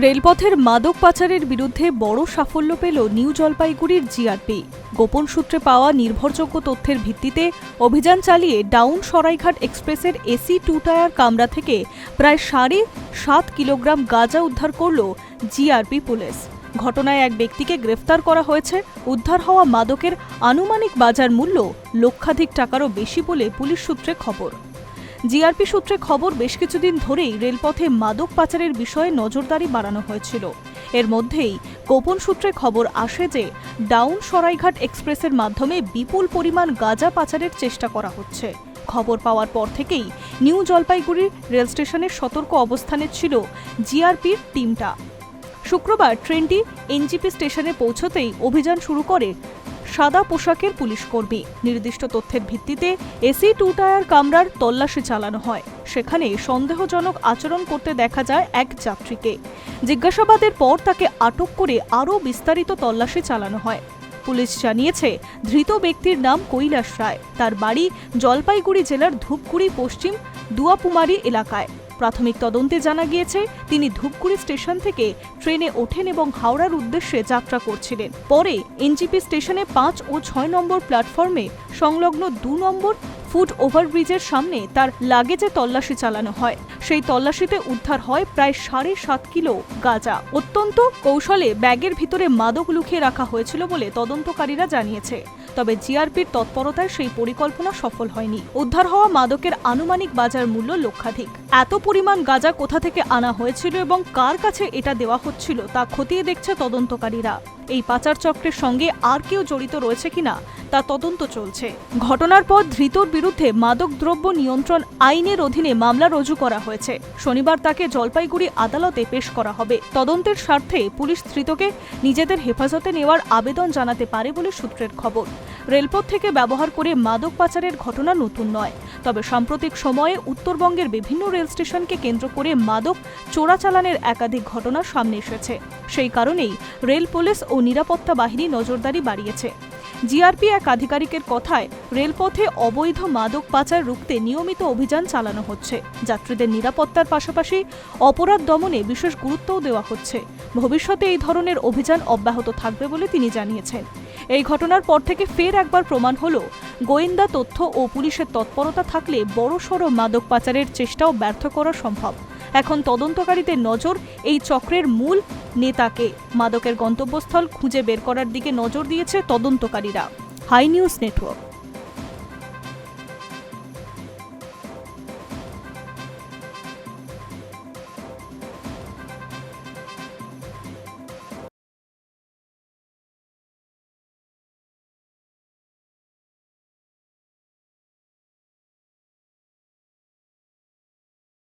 রেলপথের মাদক পাচারের বিরুদ্ধে বড় সাফল্য পেল নিউ জলপাইগুড়ির জিআরপি। গোপন সূত্রে পাওয়া নির্ভরযোগ্য তথ্যের ভিত্তিতে অভিযান চালিয়ে ডাউন সরাইঘাট এক্সপ্রেসের এসি 2 টায়ার কামরা থেকে প্রায় 7.5 কিলোগ্রাম গাঁজা উদ্ধার করল জিআরপি পুলিশ। ঘটনায় এক ব্যক্তিকে গ্রেফতার করা হয়েছে। উদ্ধার হওয়া মাদকের আনুমানিক বাজার মূল্য লক্ষাধিক টাকারও বেশি বলে পুলিশ সূত্রে খবর। জিআরপি সূত্রে খবর, বেশ কিছুদিন ধরেই রেলপথে মাদক পাচারের বিষয়ে নজরদারি বাড়ানো হয়েছিল। এর মধ্যেই গোপন সূত্রে খবর আসে যে ডাউন সরাইঘাট এক্সপ্রেসের মাধ্যমে বিপুল পরিমাণ গাঁজা পাচারের চেষ্টা করা হচ্ছে। খবর পাওয়ার পর থেকেই নিউ জলপাইগুড়ি রেল স্টেশনের সতর্ক অবস্থানে ছিল জিআরপির টিমটা। শুক্রবার ট্রেনটি এনজিপি স্টেশনে পৌঁছতেই অভিযান শুরু করে সাদা পোশাকের পুলিশ কর্মী। নির্দিষ্ট তথ্যের ভিত্তিতে এসি 2 টায়ার কামরার তল্লাশি চালানো হয়। সেখানে সন্দেহজনক আচরণ করতে দেখা যায় এক যাত্রীকে। জিজ্ঞাসাবাদের পর তাকে আটক করে আরও বিস্তারিত তল্লাশি চালানো হয়। পুলিশ জানিয়েছে, ধৃত ব্যক্তির নাম কৈলাস রায়। তার বাড়ি জলপাইগুড়ি জেলার ধূপগুড়ি পশ্চিম দুয়াপুমারি এলাকায়। প্রাথমিক তদন্তে জানা গিয়েছে, তিনি ধূপগুড়ি স্টেশন থেকে ট্রেনে ওঠেন এবং হাওড়ার উদ্দেশ্যে যাত্রা করছিলেন। পরে এনজিপি স্টেশনে 5 ও 6 নম্বর প্ল্যাটফর্মে সংলগ্ন 2 নম্বর ফুট ওভারব্রিজের সামনে তার লাগেজে তল্লাশি চালানো হয়। সেই তল্লাশিতে উদ্ধার হয় প্রায় 7.5 কিলো গাঁজা। অত্যন্ত কৌশলে ব্যাগের ভিতরে মাদক লুকিয়ে রাখা হয়েছিল বলে তদন্তকারীরা জানিয়েছে। তবে জিআরপির তৎপরতায় সেই পরিকল্পনা সফল হয়নি। উদ্ধার হওয়া মাদকের আনুমানিক বাজার মূল্য লক্ষাধিক। এত পরিমাণ গাঁজা কোথা থেকে আনা হয়েছিল এবং কার কাছে এটা দেওয়া হচ্ছিল তা খতিয়ে দেখছে তদন্তকারীরা। এই পাচার চক্রের সঙ্গে আর কেউ জড়িত রয়েছে কিনা তা তদন্ত চলছে। ঘটনার পর ধৃতর বিরুদ্ধে মাদক দ্রব্য নিয়ন্ত্রণ আইনের অধীনে মামলা রুজু করা হয়েছে। শনিবার তাকে জলপাইগুড়ি আদালতে পেশ করা হবে। তদন্তের স্বার্থে পুলিশ ধৃতকে নিজেদের হেফাজতে নেওয়ার আবেদন জানাতে পারে বলে সূত্রের খবর। রেলপথ থেকে ব্যবহার করে মাদক পাচারের ঘটনা নতুন নয়, তবে সাম্প্রতিক সময়ে উত্তরবঙ্গের বিভিন্ন রেল স্টেশনকে কেন্দ্র করে মাদক চোরাচালানের একাধিক ঘটনা সামনে এসেছে। সেই কারণেই রেল পুলিশ ও নিরাপত্তা বাহিনী নজরদারি বাড়িয়েছে। জিআরপি এক আধিকারিকের কথায়, রেলপথে অবৈধ মাদক পাচার রুখতে নিয়মিত অভিযান চালানো হচ্ছে। যাত্রীদের নিরাপত্তার পাশাপাশি অপরাধ দমনে বিশেষ গুরুত্বও দেওয়া হচ্ছে। ভবিষ্যতে এই ধরনের অভিযান অব্যাহত থাকবে বলে তিনি জানিয়েছেন। এই ঘটনার পর থেকে ফের একবার প্রমাণ হলো, গোয়েন্দা তথ্য ও পুলিশের তৎপরতা থাকলে বড়সড় মাদক পাচারের চেষ্টাও ব্যর্থ করা সম্ভব। এখন তদন্তকারীদের নজর এই চক্রের মূল নেতাকে। মাদকের গন্তব্যস্থল খুঁজে বের করার দিকে নজর দিয়েছে তদন্তকারীরা। Hi News network.